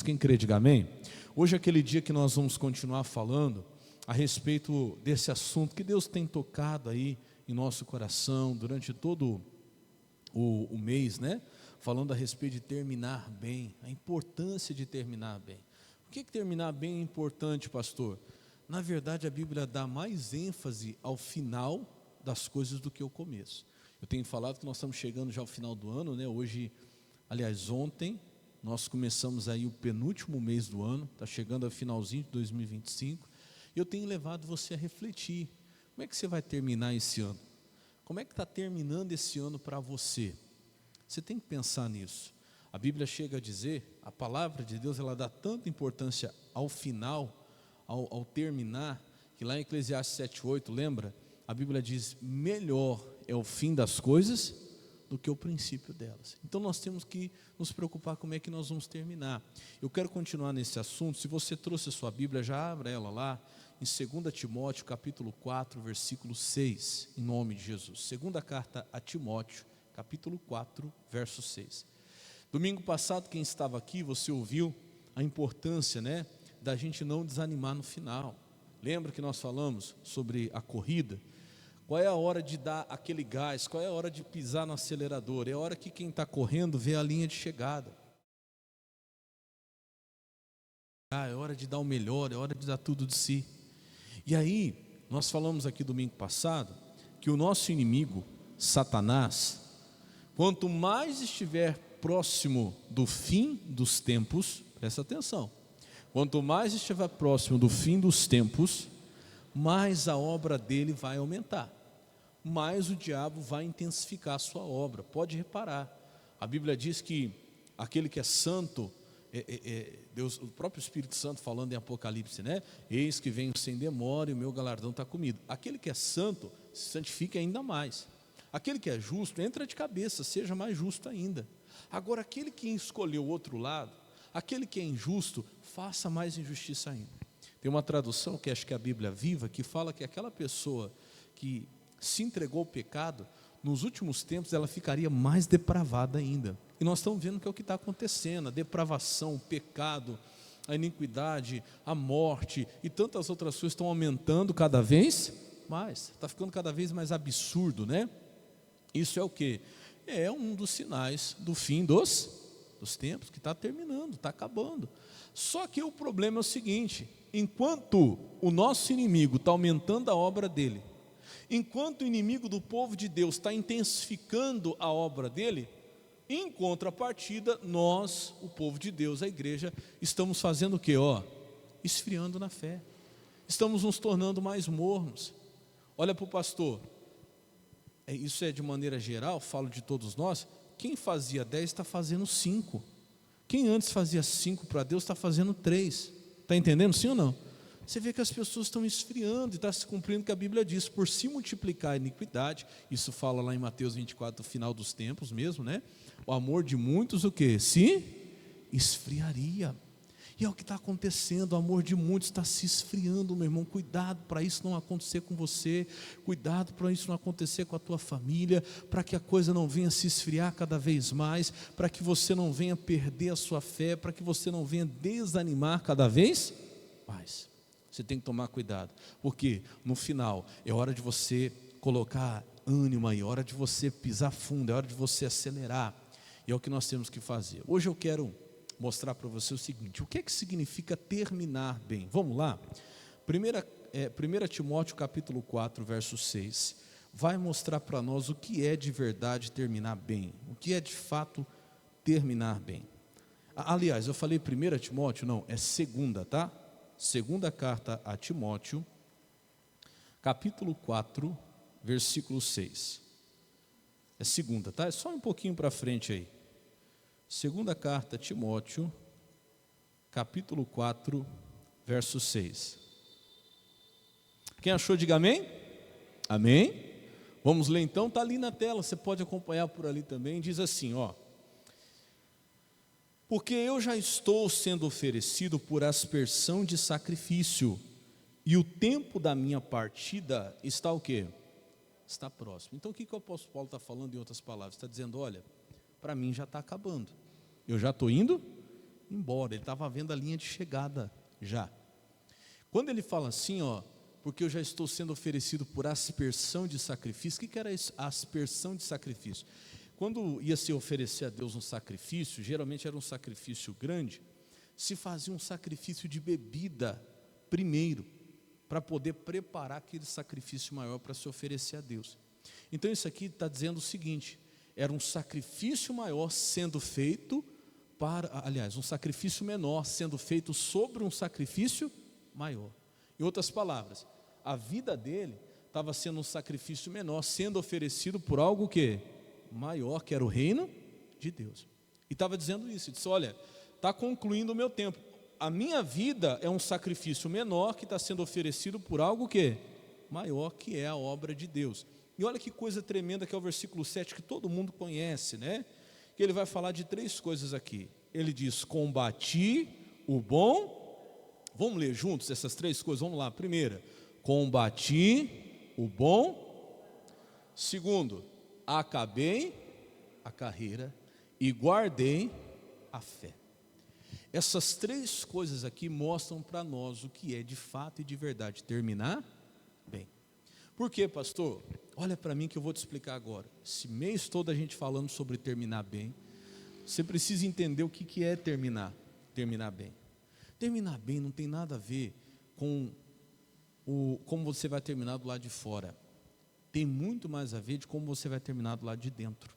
Jesus. Quem crê, diga amém. Hoje é aquele dia que nós vamos continuar falando a respeito desse assunto que Deus tem tocado aí em nosso coração durante todo o mês, né? Falando a respeito de terminar bem, a importância de terminar bem. Por que terminar bem é importante, pastor? Na verdade, a Bíblia dá mais ênfase ao final das coisas do que ao começo. Eu tenho falado que nós estamos chegando já ao final do ano, né? Hoje, aliás, ontem, nós começamos aí o penúltimo mês do ano, está chegando ao finalzinho de 2025, e eu tenho levado você a refletir, como é que você vai terminar esse ano? Como é que está terminando esse ano para você? Você tem que pensar nisso. A Bíblia chega a dizer, a palavra de Deus, ela dá tanta importância ao final, ao terminar, que lá em Eclesiastes 7:8, lembra? A Bíblia diz, melhor é o fim das coisas do que o princípio delas. Então nós temos que nos preocupar como é que nós vamos terminar. Eu quero continuar nesse assunto. Se você trouxe a sua Bíblia, já abra ela lá, em 2 Timóteo, capítulo 4, versículo 6, em nome de Jesus. Segunda carta a Timóteo, capítulo 4, verso 6. Domingo passado, quem estava aqui, você ouviu a importância, né, da gente não desanimar no final. Lembra que nós falamos sobre a corrida? Qual é a hora de dar aquele gás? Qual é a hora de pisar no acelerador? É a hora que quem está correndo vê a linha de chegada. É hora de dar o melhor, é hora de dar tudo de si. E aí, nós falamos aqui domingo passado, que o nosso inimigo, Satanás, quanto mais estiver próximo do fim dos tempos, presta atenção, quanto mais estiver próximo do fim dos tempos, mais a obra dele vai aumentar, mais o diabo vai intensificar a sua obra. Pode reparar, a Bíblia diz que aquele que é santo, Deus, o próprio Espírito Santo falando em Apocalipse, né? Eis que venho sem demora e o meu galardão está comigo. Aquele que é santo, se santifique ainda mais. Aquele que é justo, entra de cabeça, seja mais justo ainda. Agora, aquele que escolheu o outro lado, aquele que é injusto, faça mais injustiça ainda. Tem uma tradução, que acho que é a Bíblia Viva, que fala que aquela pessoa que se entregou ao pecado, nos últimos tempos ela ficaria mais depravada ainda. E nós estamos vendo que é o que está acontecendo, a depravação, o pecado, a iniquidade, a morte e tantas outras coisas estão aumentando cada vez mais. Está ficando cada vez mais absurdo, né? Isso é o quê? É um dos sinais do fim dos tempos, que está terminando, está acabando. Só que o problema é o seguinte, enquanto o nosso inimigo está aumentando a obra dele, enquanto o inimigo do povo de Deus está intensificando a obra dele, em contrapartida, nós, o povo de Deus, a igreja, estamos fazendo o quê? Esfriando na fé, estamos nos tornando mais mornos. Olha para o pastor, isso é de maneira geral, falo de todos nós. Quem fazia 10 está fazendo 5, quem antes fazia 5 para Deus está fazendo 3, está entendendo sim ou não? Você vê que as pessoas estão esfriando e está se cumprindo o que a Bíblia diz, por se multiplicar a iniquidade, isso fala lá em Mateus 24, final dos tempos mesmo, né? O amor de muitos, o que? Se esfriaria. E é o que está acontecendo, o amor de muitos está se esfriando, meu irmão. Cuidado para isso não acontecer com você, cuidado para isso não acontecer com a tua família, para que a coisa não venha se esfriar cada vez mais, para que você não venha perder a sua fé, para que você não venha desanimar cada vez mais. Você tem que tomar cuidado, porque no final é hora de você colocar ânimo aí, é hora de você pisar fundo, é hora de você acelerar, e é o que nós temos que fazer. Hoje eu quero mostrar para você o seguinte, o que é que significa terminar bem? Vamos lá? 1 Timóteo capítulo 4, verso 6, vai mostrar para nós o que é de verdade terminar bem, o que é de fato terminar bem. Aliás, eu falei 1 Timóteo, não, é segunda, tá? Segunda carta a Timóteo, capítulo 4, versículo 6. É segunda, tá? É só um pouquinho para frente aí. Segunda carta a Timóteo, capítulo 4, verso 6. Quem achou, diga amém? Amém? Vamos ler então, está ali na tela, você pode acompanhar por ali também. Diz assim, porque eu já estou sendo oferecido por aspersão de sacrifício, e o tempo da minha partida está o quê? Está próximo. Então o que o apóstolo Paulo está falando em outras palavras? Está dizendo, olha, para mim já está acabando, eu já estou indo embora, ele estava vendo a linha de chegada já. Quando ele fala assim, ó, porque eu já estou sendo oferecido por aspersão de sacrifício, o que era isso? Aspersão de sacrifício. Quando ia se oferecer a Deus um sacrifício, geralmente era um sacrifício grande, se fazia um sacrifício de bebida primeiro, para poder preparar aquele sacrifício maior para se oferecer a Deus. Então isso aqui está dizendo o seguinte, era um sacrifício maior sendo feito um sacrifício menor sendo feito sobre um sacrifício maior. Em outras palavras, a vida dele estava sendo um sacrifício menor, sendo oferecido por algo que maior, que era o reino de Deus. E estava dizendo isso, ele disse, olha, está concluindo o meu tempo. A minha vida é um sacrifício menor que está sendo oferecido por algo que maior, que é a obra de Deus. E olha que coisa tremenda que é o versículo 7, que todo mundo conhece, né? Que ele vai falar de 3 coisas aqui. Ele diz, combati o bom. Vamos ler juntos essas 3 coisas? Vamos lá. Primeira, combati o bom. Segundo, acabei a carreira e guardei a fé. Essas 3 coisas aqui mostram para nós o que é de fato e de verdade terminar bem. Por quê, pastor? Olha para mim que eu vou te explicar agora. Esse mês todo a gente falando sobre terminar bem. Você precisa entender o que é terminar bem. Terminar bem não tem nada a ver com como você vai terminar do lado de fora. Tem muito mais a ver de como você vai terminar do lado de dentro.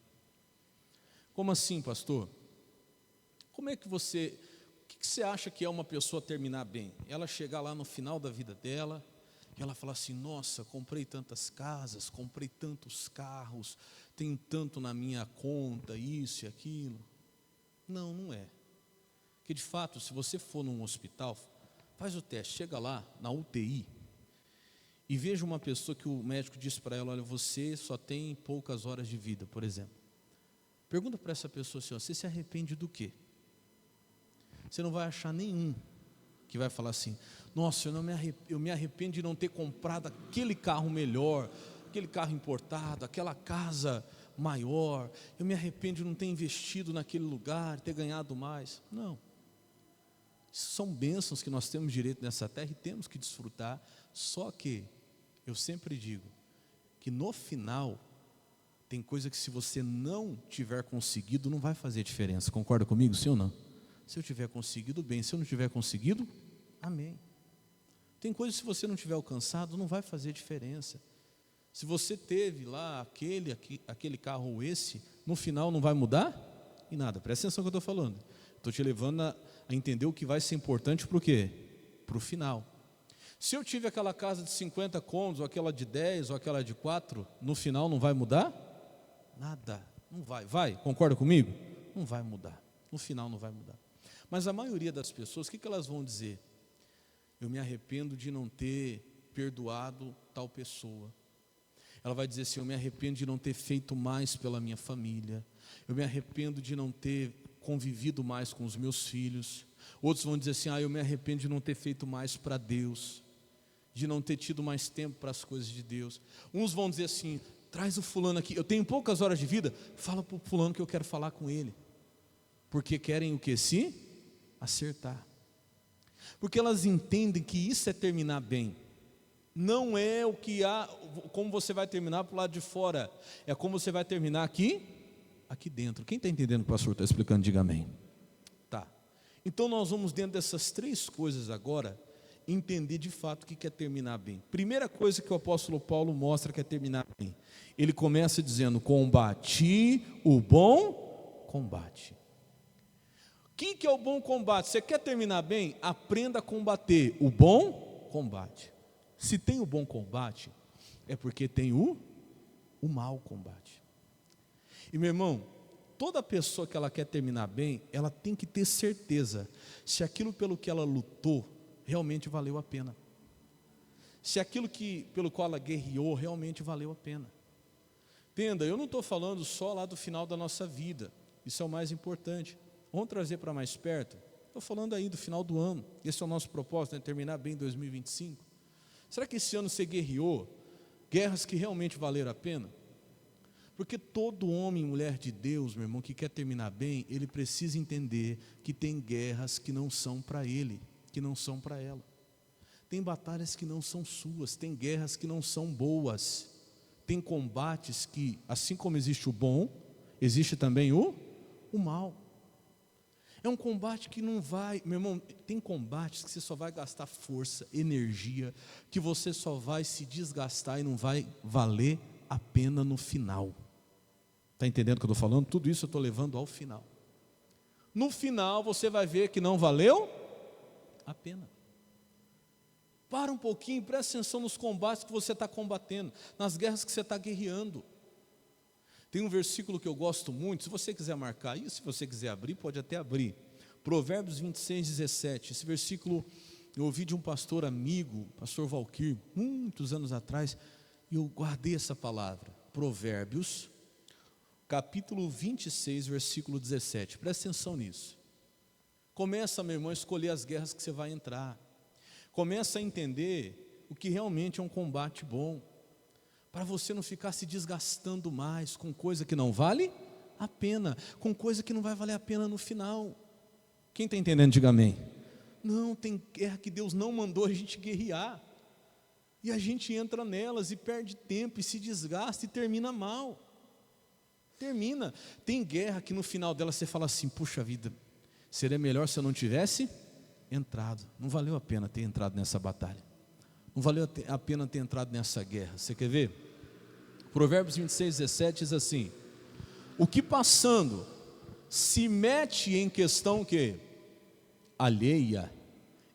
Como assim, pastor? Como é que você... O que você acha que é uma pessoa terminar bem? Ela chegar lá no final da vida dela, e ela falar assim, nossa, comprei tantas casas, comprei tantos carros, tenho tanto na minha conta, isso e aquilo. Não, não é. Porque de fato, se você for num hospital, faz o teste, chega lá na UTI, e veja uma pessoa que o médico disse para ela, olha, você só tem poucas horas de vida, por exemplo. Pergunta para essa pessoa assim, você se arrepende do quê? Você não vai achar nenhum que vai falar assim, nossa, eu me arrependo de não ter comprado aquele carro melhor, aquele carro importado, aquela casa maior, eu me arrependo de não ter investido naquele lugar, ter ganhado mais. Não. Isso são bênçãos que nós temos direito nessa terra e temos que desfrutar, só que, eu sempre digo, que no final, tem coisa que se você não tiver conseguido, não vai fazer diferença, concorda comigo, sim ou não? Se eu tiver conseguido, bem. Se eu não tiver conseguido, amém. Tem coisas que se você não tiver alcançado, não vai fazer diferença. Se você teve lá aquele carro ou esse, no final não vai mudar em nada. Presta atenção no que eu estou falando. Estou te levando a entender o que vai ser importante para o quê? Para o final. Se eu tive aquela casa de 50 cômodos, ou aquela de 10, ou aquela de 4, no final não vai mudar? Nada. Não vai. Vai? Concorda comigo? Não vai mudar. No final não vai mudar. Mas a maioria das pessoas, o que elas vão dizer? Eu me arrependo de não ter perdoado tal pessoa. Ela vai dizer assim, eu me arrependo de não ter feito mais pela minha família. Eu me arrependo de não ter convivido mais com os meus filhos. Outros vão dizer assim, eu me arrependo de não ter feito mais para Deus. De não ter tido mais tempo para as coisas de Deus. Uns vão dizer assim, traz o fulano aqui, eu tenho poucas horas de vida, fala para o fulano que eu quero falar com ele. Porque querem o que? Se acertar. Porque elas entendem que isso é terminar bem. Não é o que como você vai terminar para o lado de fora, é como você vai terminar aqui dentro. Quem está entendendo o que o pastor está explicando, diga amém. Tá. Então nós vamos dentro dessas 3 coisas agora, entender de fato o que é terminar bem. Primeira coisa que o apóstolo Paulo mostra que é terminar bem. Ele começa dizendo, combati o bom combate. O que é o bom combate? Você quer terminar bem? Aprenda a combater o bom combate. Se tem o bom combate, é porque tem o mau combate. E meu irmão, toda pessoa que ela quer terminar bem, ela tem que ter certeza se aquilo pelo que ela lutou realmente valeu a pena. Se aquilo pelo qual ela guerreou realmente valeu a pena. Entenda, eu não estou falando só lá do final da nossa vida, isso é o mais importante. Vamos trazer para mais perto. Estou falando aí do final do ano. Esse é o nosso propósito, né? Terminar bem em 2025. Será que esse ano você guerreou guerras que realmente valeram a pena? Porque todo homem e mulher de Deus, meu irmão, que quer terminar bem, ele precisa entender que tem guerras que não são para ele, que não são para ela. Tem batalhas que não são suas, tem guerras que não são boas. Tem combates que, assim como existe o bom, existe também o mal. É um combate que não vai, meu irmão, tem combates que você só vai gastar força, energia, que você só vai se desgastar e não vai valer a pena no final. Está entendendo o que eu estou falando? Tudo isso eu estou levando ao final. No final você vai ver que não valeu a pena. Para um pouquinho, presta atenção nos combates que você está combatendo, nas guerras que você está guerreando. Tem um versículo que eu gosto muito, se você quiser marcar isso, se você quiser abrir, pode até abrir. Provérbios 26, 17. Esse versículo eu ouvi de um pastor amigo, pastor Valquir, muitos anos atrás, e eu guardei essa palavra. Provérbios, capítulo 26, versículo 17. Presta atenção nisso. Começa, meu irmão, a escolher as guerras que você vai entrar. Começa a entender o que realmente é um combate bom, para você não ficar se desgastando mais com coisa que não vale a pena, com coisa que não vai valer a pena no final. Quem está entendendo, diga amém. Não, tem guerra que Deus não mandou a gente guerrear, e a gente entra nelas e perde tempo, e se desgasta e termina mal. Termina. Tem guerra que no final dela você fala assim, puxa vida, seria melhor se eu não tivesse entrado. Não valeu a pena ter entrado nessa batalha. Não valeu a pena ter entrado nessa guerra. Você quer ver? Provérbios 26, 17 diz assim: o que passando se mete em questão que alheia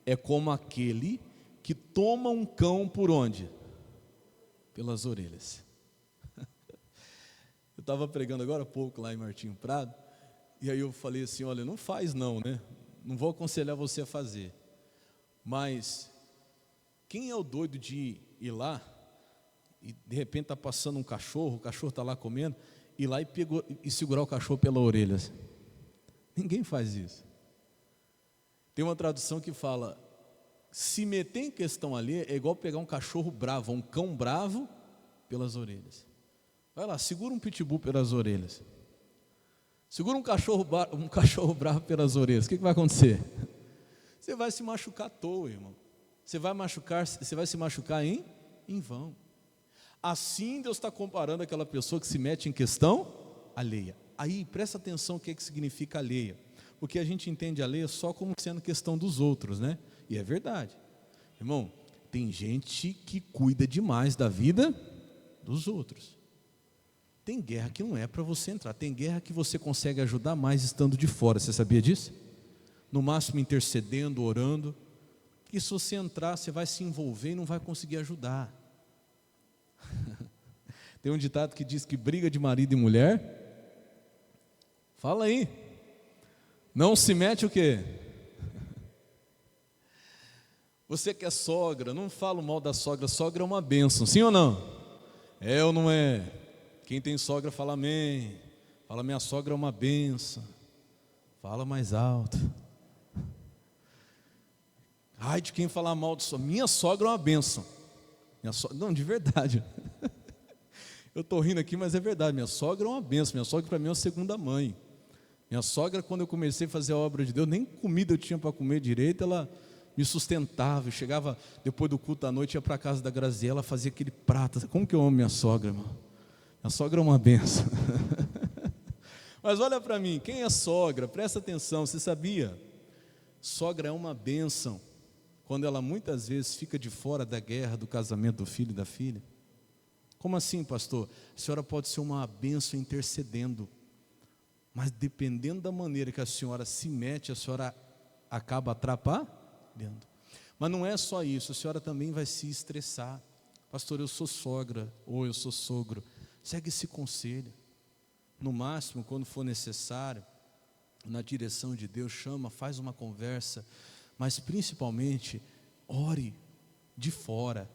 é como aquele que toma um cão por onde? Pelas orelhas. Eu estava pregando agora há pouco lá em Martinho Prado, e aí eu falei assim, olha, não faz não, né? Não vou aconselhar você a fazer, mas quem é o doido de ir lá e de repente está passando um cachorro, o cachorro está lá comendo, ir lá e segurar o cachorro pela orelha? Ninguém faz isso. Tem uma tradução que fala, se meter em questão ali é igual pegar um cachorro bravo, um cão bravo pelas orelhas. Vai lá, segura um pitbull pelas orelhas. Segura um cachorro bravo pelas orelhas. O que vai acontecer? Você vai se machucar à toa, irmão. Você vai se machucar em vão. Assim Deus está comparando aquela pessoa que se mete em questão alheia. Aí presta atenção o que significa alheia. Porque a gente entende alheia só como sendo questão dos outros, né? E é verdade. Irmão, tem gente que cuida demais da vida dos outros. Tem guerra que não é para você entrar. Tem guerra que você consegue ajudar mais estando de fora. Você sabia disso? No máximo intercedendo, orando. E se você entrar, você vai se envolver e não vai conseguir ajudar. Tem um ditado que diz que briga de marido e mulher. Fala aí. Não se mete o quê? Você que é sogra, não fala mal da sogra. Sogra é uma bênção, sim ou não? É ou não é? Quem tem sogra fala amém. Fala, minha sogra é uma bênção. Fala mais alto. Ai de quem falar mal de sogra. Minha sogra é uma bênção. Não, de verdade. Eu estou rindo aqui, mas é verdade. Minha sogra é uma bênção. Minha sogra para mim é uma segunda mãe. Minha sogra, quando eu comecei a fazer a obra de Deus, nem comida eu tinha para comer direito, ela me sustentava. Eu chegava depois do culto à noite, ia para a casa da Graziela, fazia aquele prato. Como que eu amo minha sogra, irmão? A sogra é uma benção. Mas olha para mim, quem é sogra? Presta atenção, você sabia? Sogra é uma benção quando ela muitas vezes fica de fora da guerra, do casamento do filho e da filha. Como assim, pastor? A senhora pode ser uma benção intercedendo, mas dependendo da maneira que a senhora se mete, a senhora acaba atrapalhando. Mas não é só isso, a senhora também vai se estressar. Pastor, eu sou sogra, ou eu sou sogro. Segue esse conselho. No máximo, quando for necessário, na direção de Deus, chama, faz uma conversa, mas principalmente, ore de fora.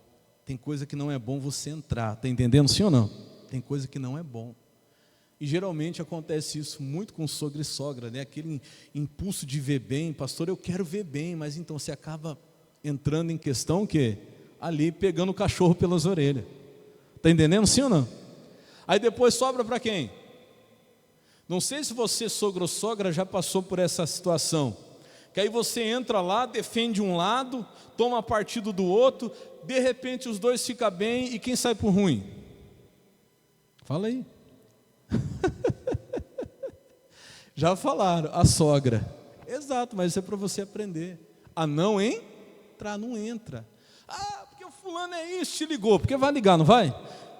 Tem coisa que não é bom você entrar, está entendendo sim ou não? Tem coisa que não é bom. E geralmente acontece isso muito com sogra e sogra, né? Aquele impulso de ver bem, pastor, eu quero ver bem, mas então você acaba entrando em questão que ali pegando o cachorro pelas orelhas. Está entendendo sim ou não? Aí depois sobra para quem? Não sei se você, sogro ou sogra, já passou por essa situação, que aí você entra lá, defende um lado, toma partido do outro, de repente os dois ficam bem, e quem sai por ruim? Fala aí. Já falaram, a sogra. Exato, mas isso é para você aprender a não entrar, não entra. Ah, porque o fulano é isso, te ligou, porque vai ligar, não vai?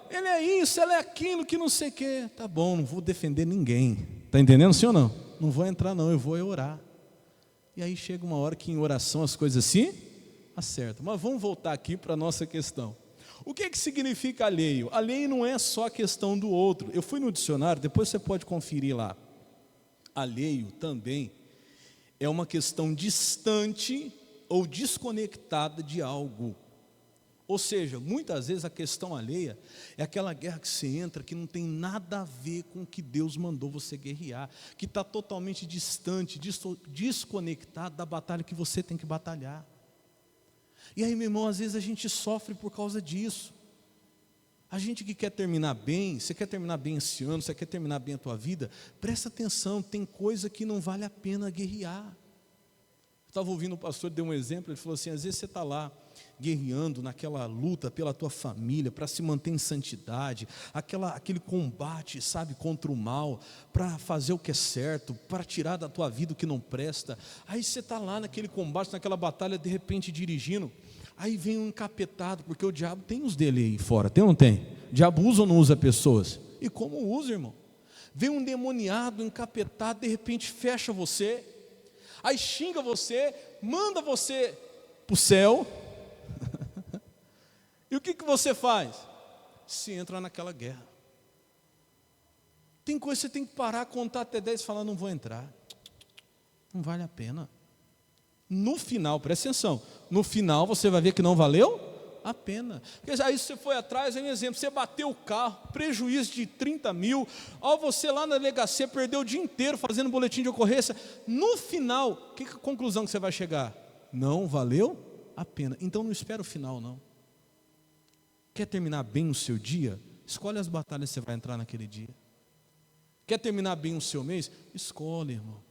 Ele é isso, ela é aquilo, que não sei o quê. Tá bom, não vou defender ninguém. Está entendendo, sim ou não? Não vou entrar não, eu vou orar. E aí chega uma hora que em oração as coisas se acertam. Mas vamos voltar aqui para a nossa questão. O que significa alheio? Alheio não é só a questão do outro. Eu fui no dicionário, depois você pode conferir lá. Alheio também é uma questão distante ou desconectada de algo. Ou seja, muitas vezes a questão alheia é aquela guerra que você entra que não tem nada a ver com o que Deus mandou você guerrear, que está totalmente distante, desconectado da batalha que você tem que batalhar. E aí, meu irmão, às vezes a gente sofre por causa disso. A gente que quer terminar bem, você quer terminar bem esse ano, você quer terminar bem a tua vida, presta atenção, tem coisa que não vale a pena guerrear. Eu estava ouvindo o pastor, deu um exemplo, ele falou assim, às vezes você está lá, guerreando naquela luta pela tua família, para se manter em santidade, aquele combate, sabe, contra o mal, para fazer o que é certo, para tirar da tua vida o que não presta. Aí você está lá naquele combate, naquela batalha, de repente dirigindo, aí vem um encapetado, porque o diabo tem os dele aí fora, tem ou não tem? O diabo usa ou não usa pessoas? E como usa, irmão? Vem um demoniado, encapetado, de repente fecha você, aí xinga você, manda você para o céu. E o que você faz? Se entra naquela guerra. Tem coisa que você tem que parar, contar até 10 e falar, não vou entrar. Não vale a pena. No final, presta atenção, no final você vai ver que não valeu a pena. Porque aí você foi atrás, aí um exemplo, você bateu o carro, prejuízo de 30 mil, ao você lá na delegacia perdeu o dia inteiro fazendo boletim de ocorrência. No final, que conclusão que você vai chegar? Não valeu a pena. Então não espera o final não. Quer terminar bem o seu dia? Escolhe as batalhas que você vai entrar naquele dia. Quer terminar bem o seu mês? Escolhe, irmão.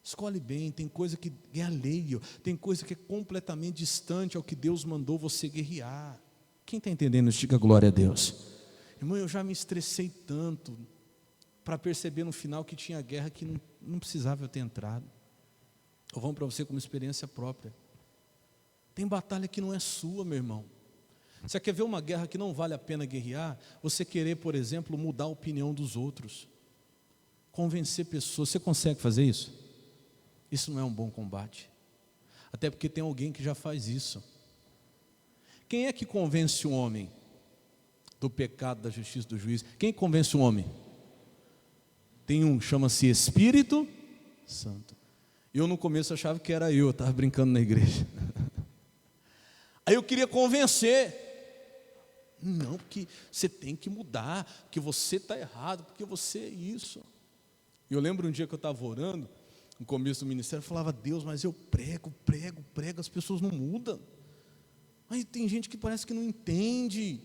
Escolhe bem, tem coisa que é alheio, tem coisa que é completamente distante ao que Deus mandou você guerrear. Quem está entendendo isso, diga glória a Deus. Irmão, eu já me estressei tanto para perceber no final que tinha guerra que não precisava eu ter entrado. Eu vou para você como experiência própria. Tem batalha que não é sua, meu irmão. Você quer ver uma guerra que não vale a pena guerrear? Você querer, por exemplo, mudar a opinião dos outros. Convencer pessoas, você consegue fazer isso? Isso não é um bom combate. Até porque tem alguém que já faz isso. Quem é que convence o homem do pecado, da justiça, do juízo? Quem convence o homem? Tem um, chama-se Espírito Santo. Eu no começo achava que era eu estava brincando na igreja. Aí eu queria convencer. Não, porque você tem que mudar, porque você está errado, porque você é isso. E eu lembro um dia que eu estava orando, no começo do ministério, eu falava, Deus, mas eu prego, as pessoas não mudam. Aí tem gente que parece que não entende.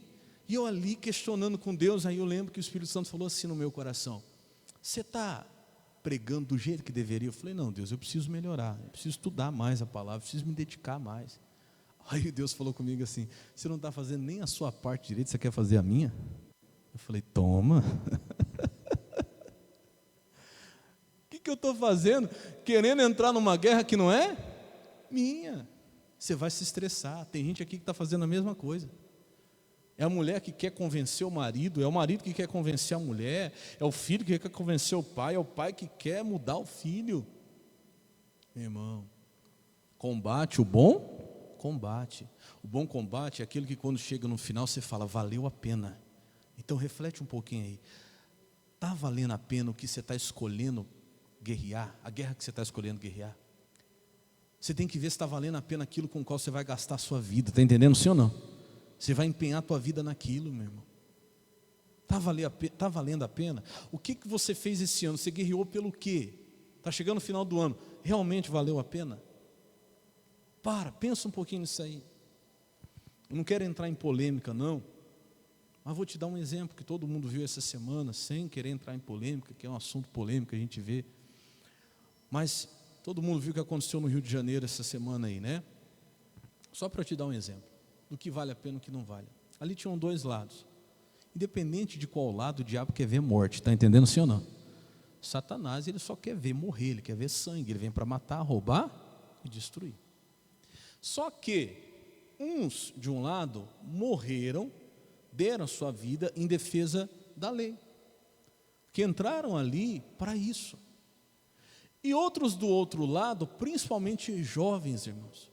E eu ali questionando com Deus, aí eu lembro que o Espírito Santo falou assim no meu coração, você está pregando do jeito que deveria? Eu falei, não, Deus, eu preciso melhorar, eu preciso estudar mais a palavra, eu preciso me dedicar mais. Aí Deus falou comigo assim, você não está fazendo nem a sua parte direito, você quer fazer a minha? Eu falei, toma. O que eu estou fazendo? Querendo entrar numa guerra que não é minha. Você vai se estressar. Tem gente aqui que está fazendo a mesma coisa. É a mulher que quer convencer o marido, é o marido que quer convencer a mulher, é o filho que quer convencer o pai, é o pai que quer mudar o filho. Meu irmão, combate o bom combate. O bom combate é aquele que quando chega no final você fala, valeu a pena. Então reflete um pouquinho aí. Está valendo a pena o que você está escolhendo guerrear? A guerra que você está escolhendo guerrear? Você tem que ver se está valendo a pena aquilo com o qual você vai gastar a sua vida. Está entendendo, sim ou não? Você vai empenhar a tua vida naquilo, meu irmão. Está valendo a pena? O que você fez esse ano? Você guerreou pelo quê? Está chegando no final do ano. Realmente valeu a pena? Pensa um pouquinho nisso aí. Eu não quero entrar em polêmica, não. Mas vou te dar um exemplo que todo mundo viu essa semana, sem querer entrar em polêmica, que é um assunto polêmico que a gente vê. Mas todo mundo viu o que aconteceu no Rio de Janeiro essa semana aí, né? Só para te dar um exemplo do que vale a pena e o que não vale. Ali tinham dois lados. Independente de qual lado, o diabo quer ver morte, está entendendo, sim ou não? Satanás, ele só quer ver morrer, ele quer ver sangue, ele vem para matar, roubar e destruir. Só que uns de um lado morreram, deram a sua vida em defesa da lei, que entraram ali para isso. E outros do outro lado, principalmente jovens, irmãos,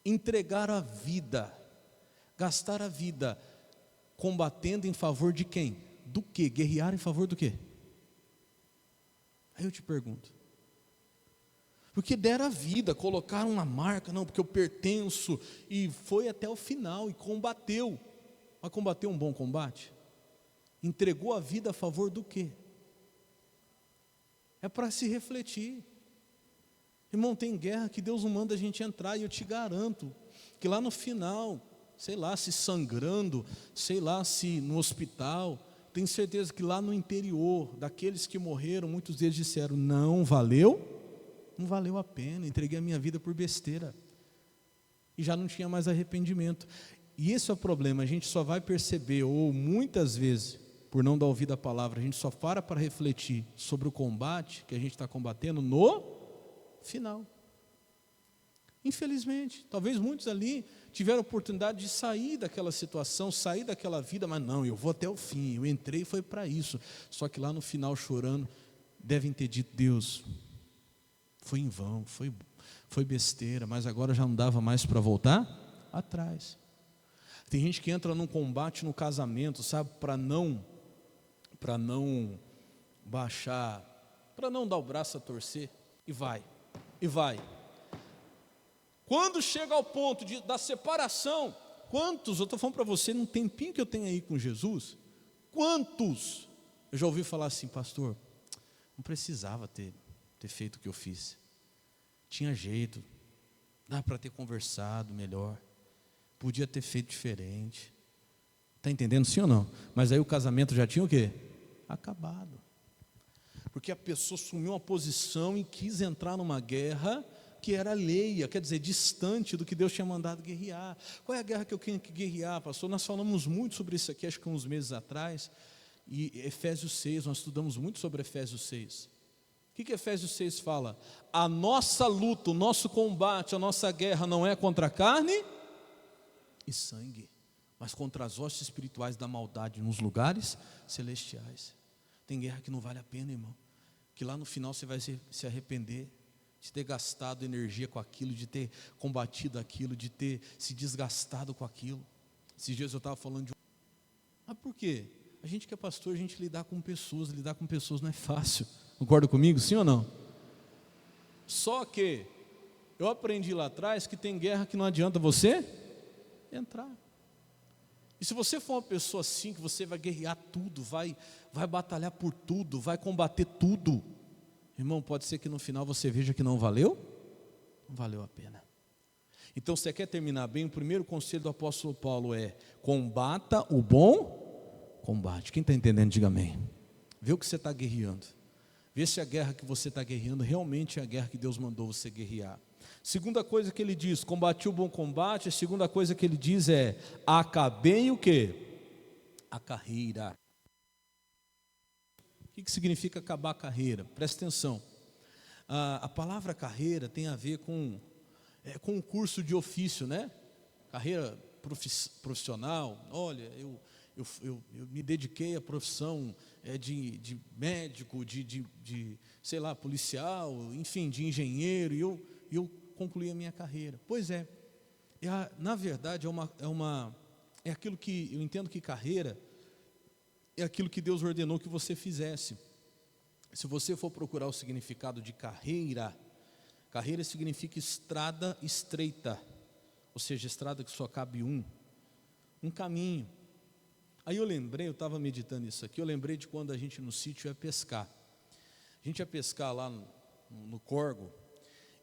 entregaram a vida, gastaram a vida combatendo em favor de quem? Do quê? Guerrear em favor do quê? Aí eu te pergunto. Porque deram a vida, colocaram uma marca, não, porque eu pertenço, e foi até o final, e combateu. Mas combateu um bom combate? Entregou a vida a favor do quê? É para se refletir. Irmão, tem guerra que Deus não manda a gente entrar, e eu te garanto que lá no final, sei lá, se sangrando, sei lá, se no hospital, tenho certeza que lá no interior, daqueles que morreram, muitos deles disseram, não valeu a pena, entreguei a minha vida por besteira, e já não tinha mais arrependimento. E esse é o problema, a gente só vai perceber, ou muitas vezes, por não dar ouvido à palavra, a gente só para refletir sobre o combate que a gente está combatendo no final. Infelizmente, talvez muitos ali tiveram a oportunidade de sair daquela situação, sair daquela vida, mas não, eu vou até o fim, eu entrei e foi para isso. Só que lá no final, chorando, devem ter dito, Deus, foi em vão, foi besteira, mas agora já não dava mais para voltar atrás. Tem gente que entra num combate no casamento, sabe, para não baixar, para não dar o braço a torcer, e vai. Quando chega ao ponto da separação, quantos, eu estou falando para você, num tempinho que eu tenho aí com Jesus, quantos, eu já ouvi falar assim, pastor, não precisava ter feito o que eu fiz, tinha jeito, dá para ter conversado melhor, podia ter feito diferente, está entendendo sim ou não? Mas aí o casamento já tinha o quê? Acabado, porque a pessoa assumiu uma posição e quis entrar numa guerra que era alheia, quer dizer, distante do que Deus tinha mandado guerrear. Qual é a guerra que eu tenho que guerrear, pastor? Nós falamos muito sobre isso aqui, acho que uns meses atrás, e Efésios 6, nós estudamos muito sobre Efésios 6. O que Efésios 6 fala? A nossa luta, o nosso combate, a nossa guerra não é contra a carne e sangue, mas contra as hostes espirituais da maldade nos lugares celestiais. Tem guerra que não vale a pena, irmão, que lá no final você vai se arrepender de ter gastado energia com aquilo, de ter combatido aquilo, de ter se desgastado com aquilo. Esses dias eu estava falando de mas por quê? A gente que é pastor, a gente lidar com pessoas não é fácil, concorda comigo, sim ou não? Só que eu aprendi lá atrás que tem guerra que não adianta você entrar. E se você for uma pessoa assim, que você vai guerrear tudo, vai batalhar por tudo, vai combater tudo, irmão, pode ser que no final você veja que não valeu a pena. Então, se você quer terminar bem, o primeiro conselho do apóstolo Paulo é: combata o bom combate. Quem está entendendo, diga amém. Vê o que você está guerreando, vê se a guerra que você está guerreando realmente é a guerra que Deus mandou você guerrear. Segunda coisa que ele diz, combati o bom combate. A segunda coisa que ele diz é: acabei o quê? A carreira. O que significa acabar a carreira? Presta atenção. A palavra carreira tem a ver com um curso de ofício, né? Carreira profissional. Olha, eu me dediquei à profissão de médico, de sei lá, policial, enfim, de engenheiro, e eu concluí a minha carreira. Pois é, na verdade é aquilo que eu entendo que carreira é aquilo que Deus ordenou que você fizesse. Se você for procurar o significado de carreira, carreira significa estrada estreita, ou seja, estrada que só cabe um caminho. Aí eu estava meditando isso aqui, eu lembrei de quando a gente no sítio ia pescar. A gente ia pescar lá no Corgo,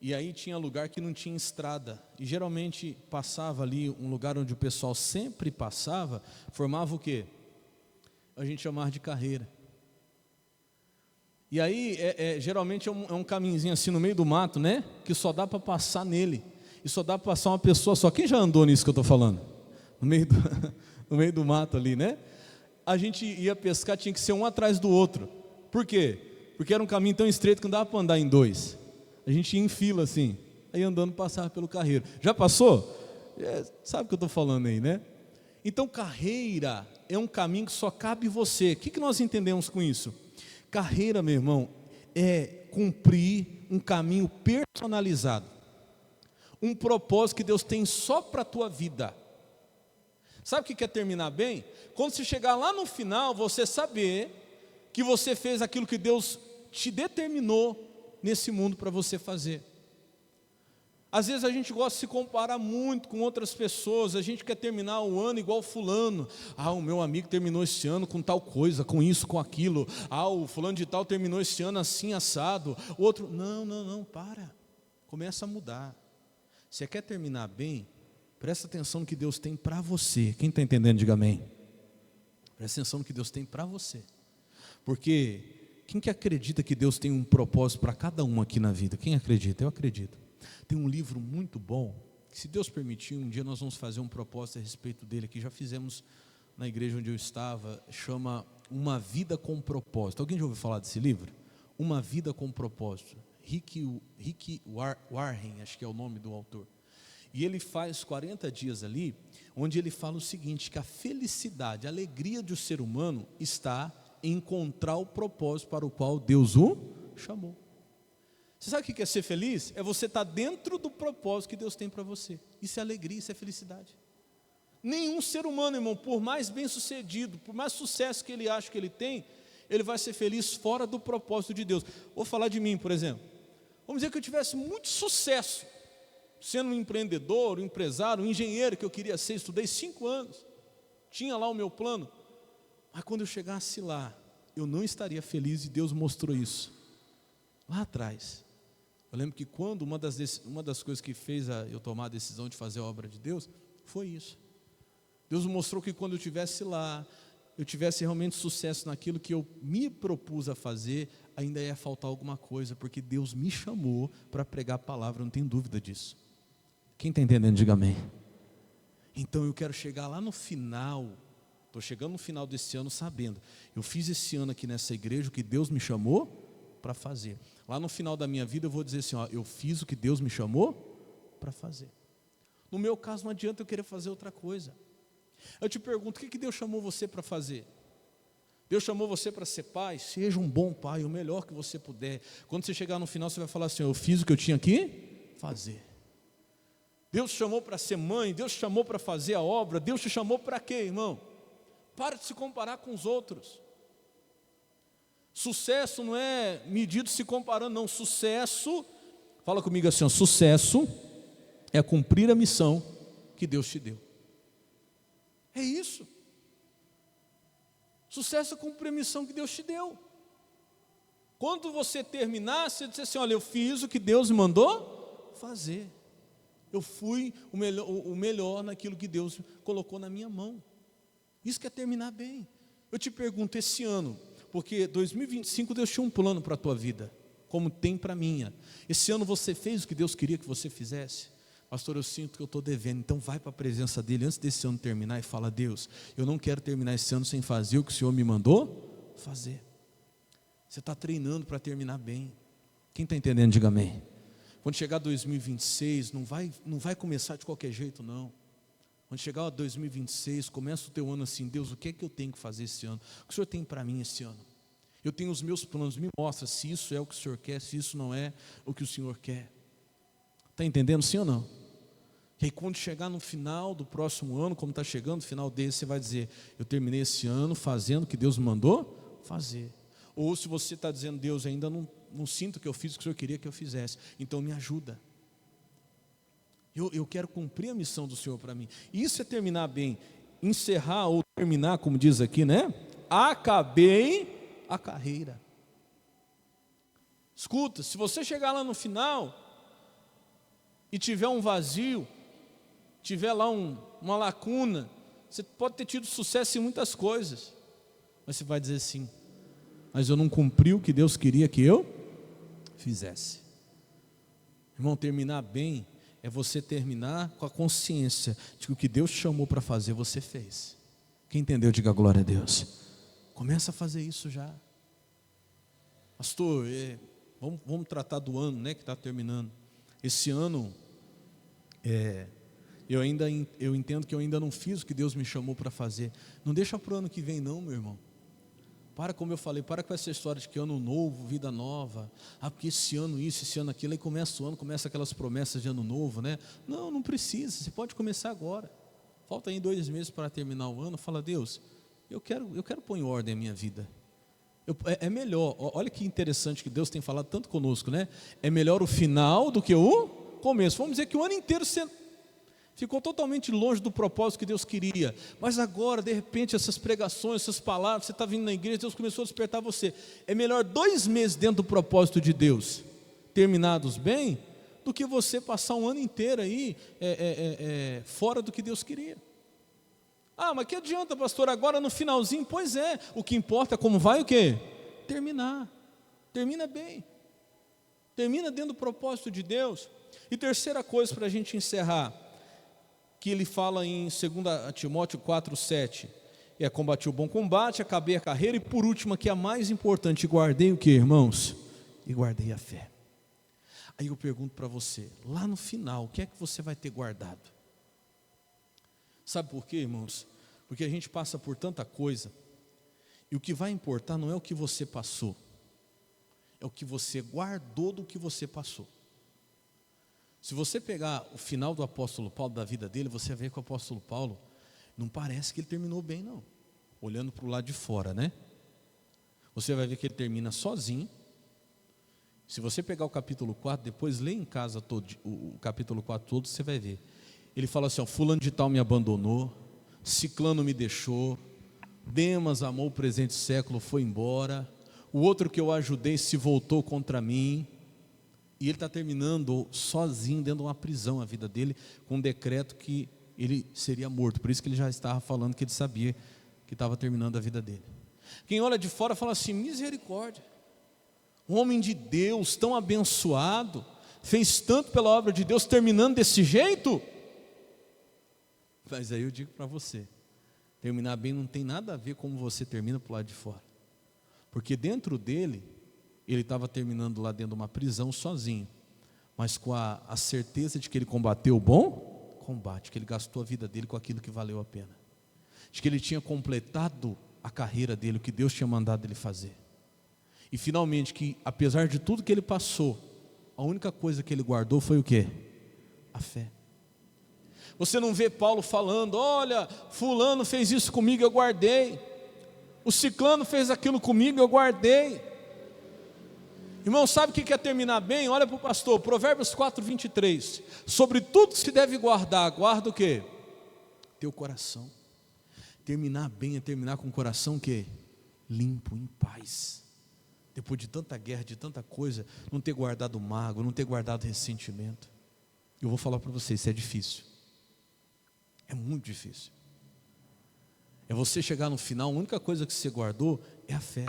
E aí tinha lugar que não tinha estrada. E geralmente passava ali, um lugar onde o pessoal sempre passava, formava o quê? A gente chamava de carreira. E aí, geralmente é um caminhozinho assim no meio do mato, né? Que só dá para passar nele. E só dá para passar uma pessoa só. Quem já andou nisso que eu estou falando? No meio do, no meio do mato ali, né? A gente ia pescar, tinha que ser um atrás do outro. Por quê? Porque era um caminho tão estreito que não dava para andar em dois. A gente ia em fila assim, aí andando passava pelo carreiro. Já passou? Sabe o que eu estou falando aí, né? Então carreira é um caminho que só cabe você. O que nós entendemos com isso? Carreira, meu irmão, é cumprir um caminho personalizado. Um propósito que Deus tem só para a tua vida. Sabe o que quer terminar bem? Quando você chegar lá no final, você saber que você fez aquilo que Deus te determinou nesse mundo para você fazer. Às vezes a gente gosta de se comparar muito com outras pessoas, a gente quer terminar o ano igual fulano. O meu amigo terminou esse ano com tal coisa, com isso, com aquilo. O fulano de tal terminou esse ano assim, assado. O outro, não, para. Começa a mudar. Você quer terminar bem? Presta atenção no que Deus tem para você. Quem está entendendo, diga amém. Presta atenção no que Deus tem para você. Porque quem que acredita que Deus tem um propósito para cada um aqui na vida? Quem acredita? Eu acredito. Tem um livro muito bom, que se Deus permitir, um dia nós vamos fazer um propósito a respeito dele, que já fizemos na igreja onde eu estava, chama Uma Vida com Propósito. Alguém já ouviu falar desse livro? Uma Vida com Propósito. Rick Warren, acho que é o nome do autor. E ele faz 40 dias ali, onde ele fala o seguinte, que a felicidade, a alegria do ser humano está em encontrar o propósito para o qual Deus o chamou. Você sabe o que é ser feliz? É você estar dentro do propósito que Deus tem para você. Isso é alegria, isso é felicidade. Nenhum ser humano, irmão, por mais bem sucedido, por mais sucesso que ele acha que ele tem, ele vai ser feliz fora do propósito de Deus. Vou falar de mim, por exemplo. Vamos dizer que eu tivesse muito sucesso, sendo um empreendedor, um empresário, um engenheiro que eu queria ser, estudei 5 anos, tinha lá o meu plano, mas quando eu chegasse lá, eu não estaria feliz e Deus mostrou isso, lá atrás. Eu lembro que quando uma das coisas que fez eu tomar a decisão de fazer a obra de Deus, foi isso. Deus mostrou que quando eu estivesse lá, eu tivesse realmente sucesso naquilo que eu me propus a fazer, ainda ia faltar alguma coisa, porque Deus me chamou para pregar a palavra, não tenho dúvida disso. Quem está entendendo, diga amém. Então eu quero chegar lá no final, estou chegando no final desse ano sabendo, eu fiz esse ano aqui nessa igreja o que Deus me chamou para fazer. Lá no final da minha vida eu vou dizer assim, eu fiz o que Deus me chamou para fazer. No meu caso não adianta eu querer fazer outra coisa. Eu te pergunto, o que Deus chamou você para fazer? Deus chamou você para ser pai? Seja um bom pai, o melhor que você puder. Quando você chegar no final você vai falar assim, eu fiz o que eu tinha que fazer. Deus te chamou para ser mãe, Deus te chamou para fazer a obra, Deus te chamou para quê, irmão? Para de se comparar com os outros. Sucesso não é medido se comparando, não. Sucesso, fala comigo assim, sucesso é cumprir a missão que Deus te deu. É isso. Sucesso é cumprir a missão que Deus te deu. Quando você terminar, você diz assim, olha, eu fiz o que Deus me mandou fazer. Eu fui o melhor naquilo que Deus colocou na minha mão. Isso que é terminar bem. Eu te pergunto, esse ano, porque 2025 Deus tinha um plano para a tua vida, como tem para a minha. Esse ano você fez o que Deus queria que você fizesse? Pastor, eu sinto que eu estou devendo, então vai para a presença dEle antes desse ano terminar e fala, Deus, eu não quero terminar esse ano sem fazer o que o Senhor me mandou fazer. Você está treinando para terminar bem. Quem está entendendo, diga amém. Quando chegar 2026, não vai começar de qualquer jeito, não. Quando chegar 2026, começa o teu ano assim, Deus, o que é que eu tenho que fazer esse ano? O que o Senhor tem para mim esse ano? Eu tenho os meus planos, me mostra se isso é o que o Senhor quer, se isso não é o que o Senhor quer. Está entendendo, sim ou não? E aí quando chegar no final do próximo ano, como está chegando no final desse, você vai dizer, eu terminei esse ano fazendo o que Deus me mandou fazer. Ou se você está dizendo, Deus, ainda não sinto que eu fiz o que o Senhor queria que eu fizesse, então me ajuda. Eu quero cumprir a missão do Senhor para mim. Isso é terminar bem, encerrar ou terminar, como diz aqui, né? Acabei a carreira. Escuta, se você chegar lá no final, e tiver um vazio, tiver lá uma lacuna, você pode ter tido sucesso em muitas coisas, mas você vai dizer assim: mas eu não cumpri o que Deus queria que eu fizesse. Irmão, terminar bem é você terminar com a consciência de que o que Deus chamou para fazer, você fez. Quem entendeu, diga glória a Deus. Começa a fazer isso já. Pastor, vamos tratar do ano, né, que está terminando. Esse ano, eu entendo que eu ainda não fiz o que Deus me chamou para fazer. Não deixa para o ano que vem não, meu irmão. Como eu falei, para com essa história de que ano novo, vida nova. Porque esse ano isso, esse ano aquilo. Aí começa o ano, começa aquelas promessas de ano novo, né? Não precisa, você pode começar agora. Falta aí 2 meses para terminar o ano. Fala: Deus, eu quero pôr em ordem a minha vida. É melhor, olha que interessante que Deus tem falado tanto conosco, né? É melhor o final do que o começo. Vamos dizer que o ano inteiro você ficou totalmente longe do propósito que Deus queria, mas agora, de repente, essas pregações, essas palavras, você está vindo na igreja, Deus começou a despertar você. É melhor 2 meses dentro do propósito de Deus, terminados bem, do que você passar um ano inteiro aí fora do que Deus queria. Mas que adianta, pastor, agora no finalzinho? Pois é, o que importa é como vai o quê? Terminar. Termina bem. Termina dentro do propósito de Deus. E terceira coisa para a gente encerrar, que ele fala em 2 Timóteo 4,7, combati o bom combate, acabei a carreira, e por último, que é a mais importante, guardei o que, irmãos? E guardei a fé. Aí eu pergunto para você, lá no final, o que é que você vai ter guardado? Sabe por quê, irmãos? Porque a gente passa por tanta coisa, e o que vai importar não é o que você passou, é o que você guardou do que você passou. Se você pegar o final do apóstolo Paulo, da vida dele, você vê que o apóstolo Paulo, não parece que ele terminou bem não, olhando para o lado de fora, né? Você vai ver que ele termina sozinho. Se você pegar o capítulo 4, depois lê em casa o capítulo 4 todo, você vai ver. Ele fala assim: fulano de tal me abandonou, ciclano me deixou, Demas amou o presente século, foi embora, o outro que eu ajudei se voltou contra mim. E ele está terminando sozinho dentro de uma prisão a vida dele, com um decreto que ele seria morto. Por isso que ele já estava falando que ele sabia que estava terminando a vida dele. Quem olha de fora fala assim: misericórdia, um homem de Deus tão abençoado, fez tanto pela obra de Deus, terminando desse jeito. Mas aí eu digo para você, terminar bem não tem nada a ver com como você termina para o lado de fora. Porque dentro dele, ele estava terminando lá dentro de uma prisão sozinho, mas com a certeza de que ele combateu o bom combate, que ele gastou a vida dele com aquilo que valeu a pena, de que ele tinha completado a carreira dele, o que Deus tinha mandado ele fazer. E finalmente, que apesar de tudo que ele passou, a única coisa que ele guardou foi o quê? A fé. Você não vê Paulo falando: olha, fulano fez isso comigo, eu guardei, o ciclano fez aquilo comigo, eu guardei. Irmão, sabe o que é terminar bem? Olha para o pastor, Provérbios 4:23, sobre tudo que se deve guardar, guarda o quê? Teu coração. Terminar bem é terminar com o coração que limpo, em paz. Depois de tanta guerra, de tanta coisa, não ter guardado mágoa, não ter guardado ressentimento. Eu vou falar para vocês, isso é difícil. É muito difícil. É você chegar no final, a única coisa que você guardou é a fé.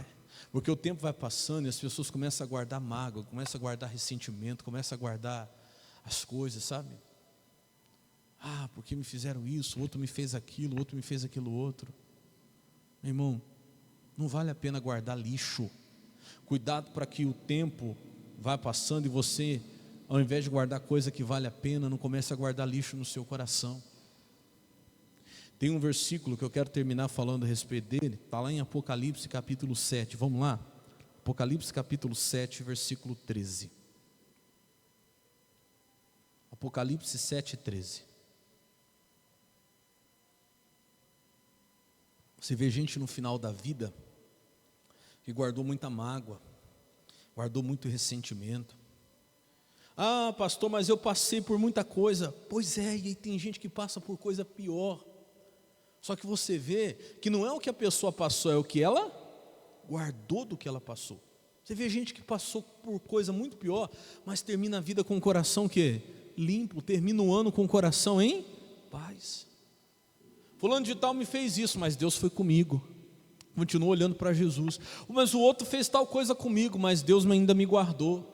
Porque o tempo vai passando e as pessoas começam a guardar mágoa, começam a guardar ressentimento, começam a guardar as coisas, sabe? Porque me fizeram isso, o outro me fez aquilo, o outro me fez aquilo outro. Meu irmão, não vale a pena guardar lixo. Cuidado para que o tempo vá passando e você, ao invés de guardar coisa que vale a pena, não comece a guardar lixo no seu coração. Tem um versículo que eu quero terminar falando a respeito dele, está lá em Apocalipse capítulo 7, vamos lá? Apocalipse capítulo 7, versículo 13. Apocalipse 7, 13. Você vê gente no final da vida que guardou muita mágoa, guardou muito ressentimento. Pastor, mas eu passei por muita coisa. Pois é, e aí tem gente que passa por coisa pior. Só que você vê que não é o que a pessoa passou, é o que ela guardou do que ela passou. Você vê gente que passou por coisa muito pior, mas termina a vida com o coração que Limpo, termina o ano com o coração em paz. Fulano de tal me fez isso, mas Deus foi comigo. Continuo olhando para Jesus. Mas o outro fez tal coisa comigo, mas Deus ainda me guardou.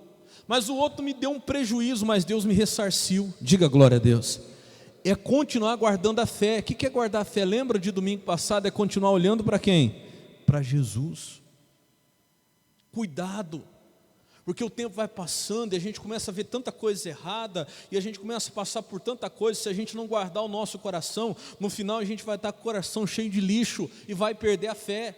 Mas o outro me deu um prejuízo, mas Deus me ressarciu. Diga glória a Deus. É continuar guardando a fé. O que é guardar a fé? Lembra de domingo passado? É continuar olhando para quem? Para Jesus. Cuidado, porque o tempo vai passando e a gente começa a ver tanta coisa errada, e a gente começa a passar por tanta coisa. Se a gente não guardar o nosso coração, no final a gente vai estar com o coração cheio de lixo e vai perder a fé.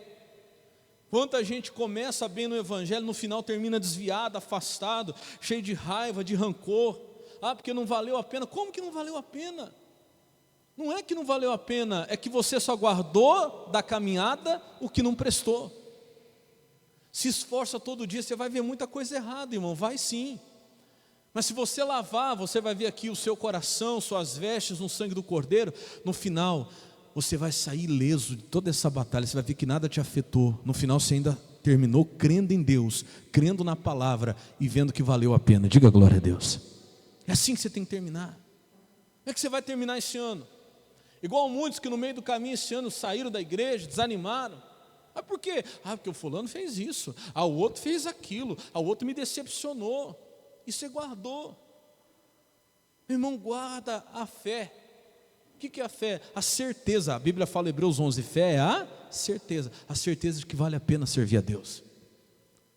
Quanta gente começa bem no evangelho, no final termina desviado, afastado, cheio de raiva, de rancor. Porque não valeu a pena. Como que não valeu a pena? Não é que não valeu a pena, é que você só guardou da caminhada o que não prestou. Se esforça todo dia, você vai ver muita coisa errada, irmão, vai sim. Mas se você lavar, você vai ver aqui o seu coração, suas vestes no sangue do Cordeiro. No final, você vai sair ileso de toda essa batalha. Você vai ver que nada te afetou. No final você ainda terminou crendo em Deus, crendo na palavra e vendo que valeu a pena. Diga glória a Deus. É assim que você tem que terminar. Como é que você vai terminar esse ano? Igual muitos que no meio do caminho esse ano saíram da igreja, desanimaram. Por quê? Porque o fulano fez isso, o outro fez aquilo, o outro me decepcionou. E você guardou. Meu irmão, guarda a fé. O que é a fé? A certeza. A Bíblia fala em Hebreus 11, fé é a certeza. A certeza de que vale a pena servir a Deus.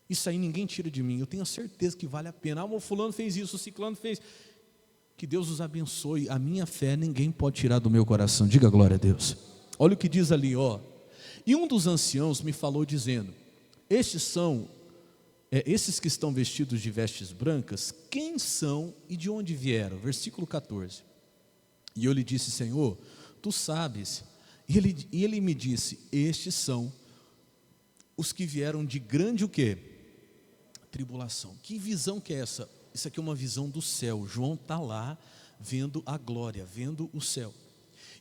Isso aí ninguém tira de mim. Eu tenho a certeza que vale a pena. O fulano fez isso, o ciclano fez. Que Deus os abençoe. A minha fé ninguém pode tirar do meu coração. Diga glória a Deus. Olha o que diz ali, ó. E um dos anciãos me falou dizendo: estes são, esses que estão vestidos de vestes brancas, quem são e de onde vieram? Versículo 14. E eu lhe disse: Senhor, tu sabes. E ele me disse: estes são os que vieram de grande o quê? Tribulação. Que visão que é essa? Isso aqui é uma visão do céu. João está lá vendo a glória, vendo o céu.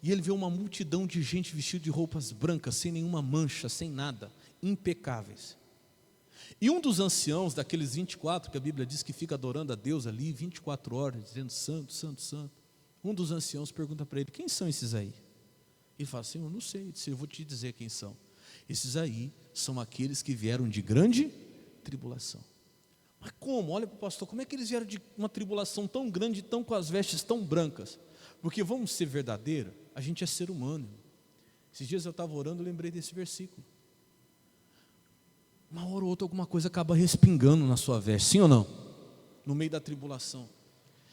E ele vê uma multidão de gente vestida de roupas brancas, sem nenhuma mancha, sem nada, impecáveis. E um dos anciãos, daqueles 24, que a Bíblia diz que fica adorando a Deus ali, 24 horas, dizendo santo, santo, santo. Um dos anciãos pergunta para ele: quem são esses aí? Ele fala: Senhor, não sei. Ele disse: eu vou te dizer quem são. Esses aí são aqueles que vieram de grande tribulação. Mas como? Olha para o pastor, como é que eles vieram de uma tribulação tão grande, tão com as vestes tão brancas? Porque vamos ser verdadeiros, a gente é ser humano. Esses dias eu estava orando, eu lembrei desse versículo. Uma hora ou outra alguma coisa acaba respingando na sua veste, sim ou não? No meio da tribulação.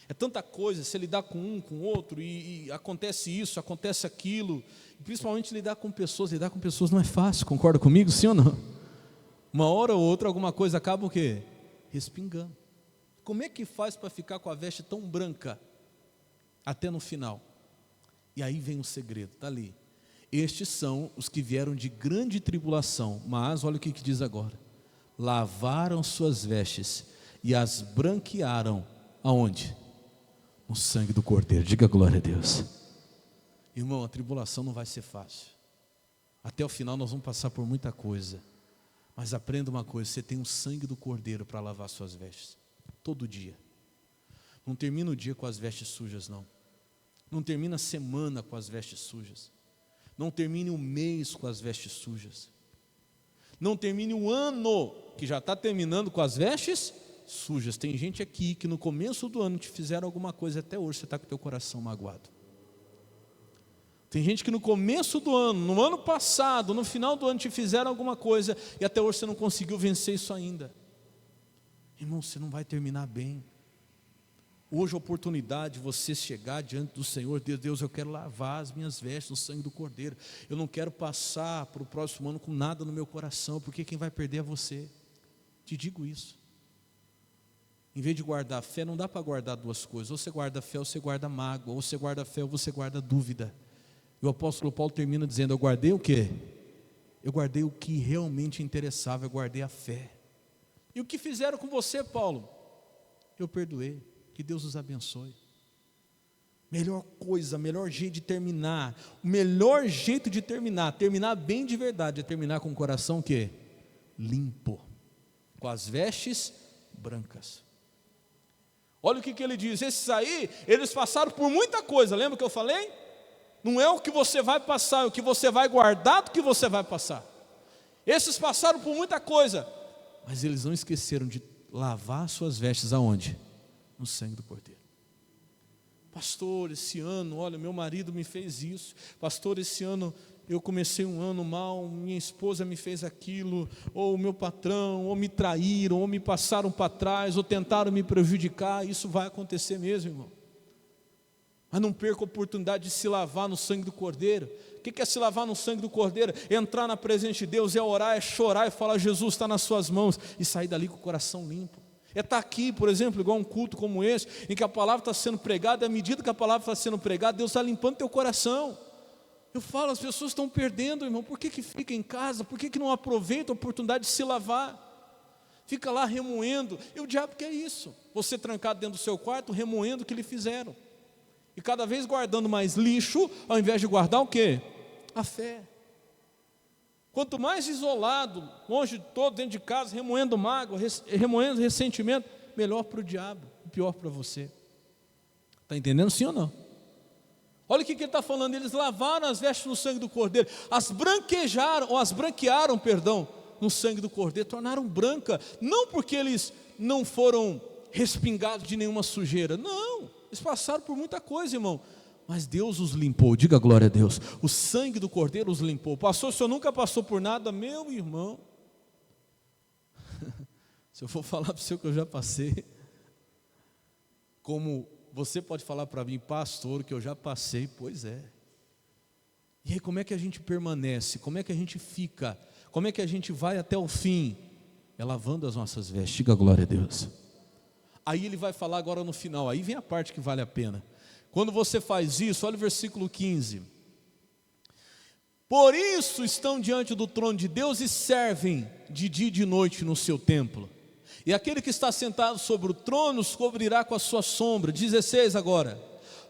É tanta coisa, você lidar com um, com outro, e acontece isso, acontece aquilo. E principalmente lidar com pessoas não é fácil, concorda comigo, sim ou não? Uma hora ou outra alguma coisa acaba o quê? Respingando. Como é que faz para ficar com a veste tão branca até no final? E aí vem o segredo, está ali. Estes são os que vieram de grande tribulação, mas olha o que diz agora: lavaram suas vestes e as branquearam, aonde? No sangue do Cordeiro. Diga glória a Deus. Irmão, a tribulação não vai ser fácil. Até o final nós vamos passar por muita coisa. Mas aprenda uma coisa: você tem o sangue do Cordeiro para lavar suas vestes, todo dia. Não termina o dia com as vestes sujas, não. Não termina a semana com as vestes sujas. Não termine o mês com as vestes sujas. Não termine o ano, que já está terminando, com as vestes sujas. Tem gente aqui que no começo do ano te fizeram alguma coisa, até hoje você está com o teu coração magoado. Tem gente que no começo do ano, no ano passado, no final do ano te fizeram alguma coisa e até hoje você não conseguiu vencer isso ainda. Irmão, você não vai terminar bem. Hoje a oportunidade de você chegar diante do Senhor: Deus, eu quero lavar as minhas vestes no sangue do Cordeiro. Eu não quero passar para o próximo ano com nada no meu coração, porque quem vai perder é você. Te digo isso. Em vez de guardar a fé, não dá para guardar duas coisas: ou você guarda a fé ou você guarda mágoa, ou você guarda a fé ou você guarda dúvida. E o apóstolo Paulo termina dizendo: eu guardei o quê? Eu guardei o que realmente interessava, eu guardei a fé. E o que fizeram com você, Paulo? Eu perdoei. Que Deus os abençoe. Melhor coisa, melhor jeito de terminar, o melhor jeito de terminar bem de verdade, é terminar com o coração o quê? Limpo, com as vestes brancas. Olha o que ele diz, esses aí, eles passaram por muita coisa, lembra que eu falei? Não é o que você vai passar, é o que você vai guardar do que você vai passar. Esses passaram por muita coisa, mas eles não esqueceram de lavar suas vestes aonde? No sangue do Cordeiro. Pastor, esse ano, olha, meu marido me fez isso. Pastor, esse ano eu comecei um ano mal, minha esposa me fez aquilo, ou o meu patrão, ou me traíram, ou me passaram para trás, ou tentaram me prejudicar. Isso vai acontecer mesmo, irmão. Mas não perca a oportunidade de se lavar no sangue do Cordeiro. O que é se lavar no sangue do Cordeiro? Entrar na presença de Deus, é orar, é chorar e falar: Jesus está nas suas mãos, e sair dali com o coração limpo. É estar aqui, por exemplo, igual um culto como esse, em que a palavra está sendo pregada, e à medida que a palavra está sendo pregada, Deus está limpando teu coração. Eu falo, as pessoas estão perdendo, irmão. Por que fica em casa? Por que não aproveita a oportunidade de se lavar? Fica lá remoendo. E o diabo quer isso, você trancado dentro do seu quarto, remoendo o que lhe fizeram, e cada vez guardando mais lixo, ao invés de guardar o quê? A fé. Quanto mais isolado, longe de todo, dentro de casa, remoendo mágoa, remoendo ressentimento, melhor para o diabo, pior para você. Está entendendo, sim ou não? Olha o que ele está falando, eles lavaram as vestes no sangue do Cordeiro, as branquearam, no sangue do Cordeiro, tornaram branca, não porque eles não foram respingados de nenhuma sujeira, não, eles passaram por muita coisa, irmão, mas Deus os limpou, diga glória a Deus, o sangue do Cordeiro os limpou. Pastor, o senhor nunca passou por nada? Meu irmão, se eu for falar para o senhor que eu já passei, como você pode falar para mim, pastor, que eu já passei, pois é. E aí como é que a gente permanece? Como é que a gente fica? Como é que a gente vai até o fim? É lavando as nossas vestes, diga glória a Deus. Aí ele vai falar agora no final, aí vem a parte que vale a pena. Quando você faz isso, olha o versículo 15. Por isso estão diante do trono de Deus e servem de dia e de noite no seu templo. E aquele que está sentado sobre o trono os cobrirá com a sua sombra. 16 agora.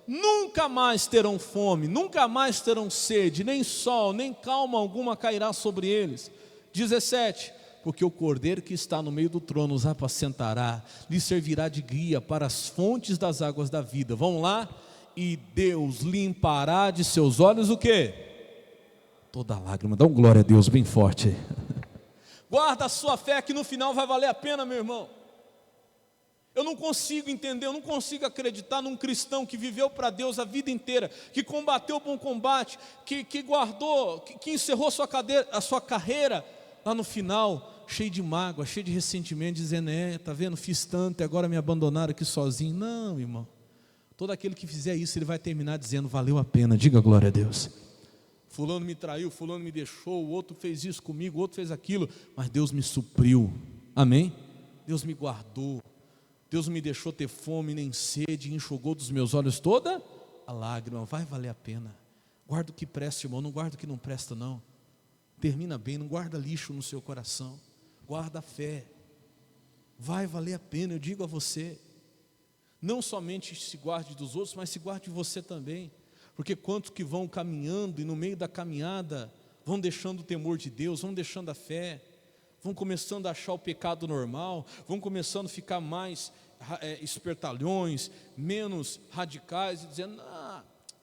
Nunca mais terão fome, nunca mais terão sede, nem sol, nem calma alguma cairá sobre eles. 17. Porque o Cordeiro que está no meio do trono os apacentará, lhes servirá de guia para as fontes das águas da vida. Vamos lá? E Deus limpará de seus olhos o quê? Toda lágrima. Dá um glória a Deus bem forte. Guarda a sua fé que no final vai valer a pena, meu irmão. Eu não consigo entender, eu não consigo acreditar num cristão que viveu para Deus a vida inteira, que combateu o bom combate, que guardou, que encerrou a sua carreira, lá no final, cheio de mágoa, cheio de ressentimento, dizendo: tá vendo, fiz tanto e agora me abandonaram aqui sozinho. Não, irmão, todo aquele que fizer isso, ele vai terminar dizendo: valeu a pena, diga glória a Deus. Fulano me traiu, fulano me deixou, o outro fez isso comigo, o outro fez aquilo, mas Deus me supriu, amém? Deus me guardou, Deus me deixou ter fome nem sede, enxugou dos meus olhos toda a lágrima. Vai valer a pena. Guarda o que presta, irmão, não guarda o que não presta não. Termina bem, não guarda lixo no seu coração, guarda a fé. Vai valer a pena, eu digo a você. Não somente se guarde dos outros, mas se guarde de você também. Porque quantos que vão caminhando e no meio da caminhada vão deixando o temor de Deus, vão deixando a fé, vão começando a achar o pecado normal, vão começando a ficar mais espertalhões, menos radicais, e dizendo: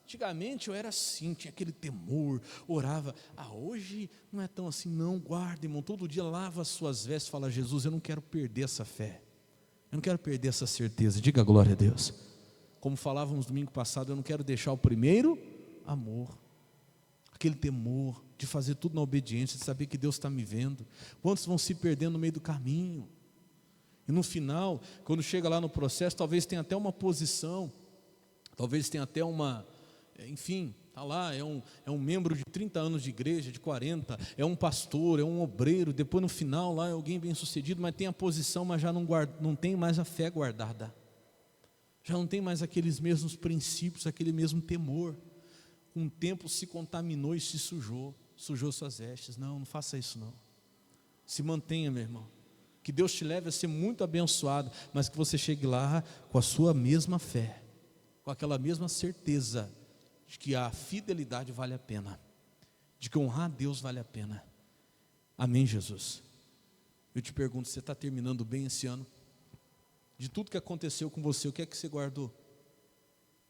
antigamente eu era assim, tinha aquele temor, orava. Hoje não é tão assim. Não, guarda, irmão, todo dia lava as suas vestes, fala: Jesus, eu não quero perder essa fé, eu não quero perder essa certeza, diga glória a Deus. Como falávamos domingo passado, eu não quero deixar o primeiro amor, aquele temor de fazer tudo na obediência, de saber que Deus está me vendo. Quantos vão se perdendo no meio do caminho? E no final, quando chega lá no processo, talvez tenha até uma posição, talvez tenha até enfim, está lá, é um membro de 30 anos de igreja, de 40, é um pastor, é um obreiro, depois no final lá é alguém bem sucedido, mas tem a posição, mas já não tem mais a fé guardada, já não tem mais aqueles mesmos princípios, aquele mesmo temor. Com o tempo se contaminou e se sujou suas vestes. Não faça isso não. Se mantenha, meu irmão. Que Deus te leve a ser muito abençoado, mas que você chegue lá com a sua mesma fé, com aquela mesma certeza de que a fidelidade vale a pena, de que honrar a Deus vale a pena. Amém, Jesus? Eu te pergunto, você está terminando bem esse ano? De tudo que aconteceu com você, o que é que você guardou?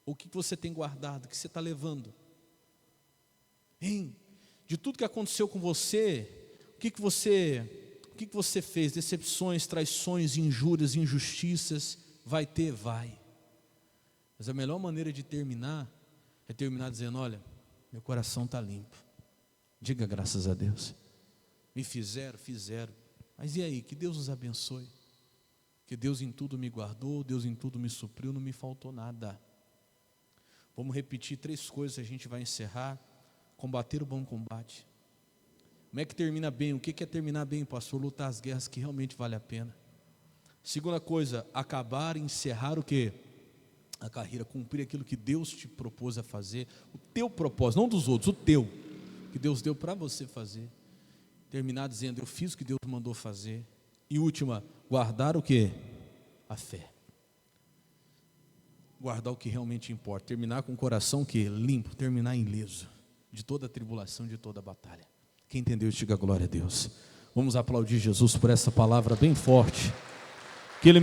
Ou o que você tem guardado, o que você está levando? Hein? De tudo que aconteceu com você, o que você fez? Decepções, traições, injúrias, injustiças, vai ter, vai. Mas a melhor maneira de terminar é terminar dizendo: olha, meu coração está limpo. Diga graças a Deus. Me fizeram, mas e aí? Que Deus nos abençoe. Que Deus em tudo me guardou, Deus em tudo me supriu, não me faltou nada. Vamos repetir 3 coisas, a gente vai encerrar. Combater o bom combate. Como é que termina bem? O que é terminar bem, pastor? Lutar as guerras que realmente vale a pena. Segunda coisa, acabar e encerrar o quê? A carreira, cumprir aquilo que Deus te propôs a fazer, o teu propósito, não dos outros, o teu, que Deus deu para você fazer. Terminar dizendo: eu fiz o que Deus mandou fazer. E última, guardar o quê? A fé. Guardar o que realmente importa. Terminar com o coração que limpo, terminar ileso de toda a tribulação, de toda a batalha. Quem entendeu, diga glória a Deus. Vamos aplaudir Jesus por essa palavra bem forte que Ele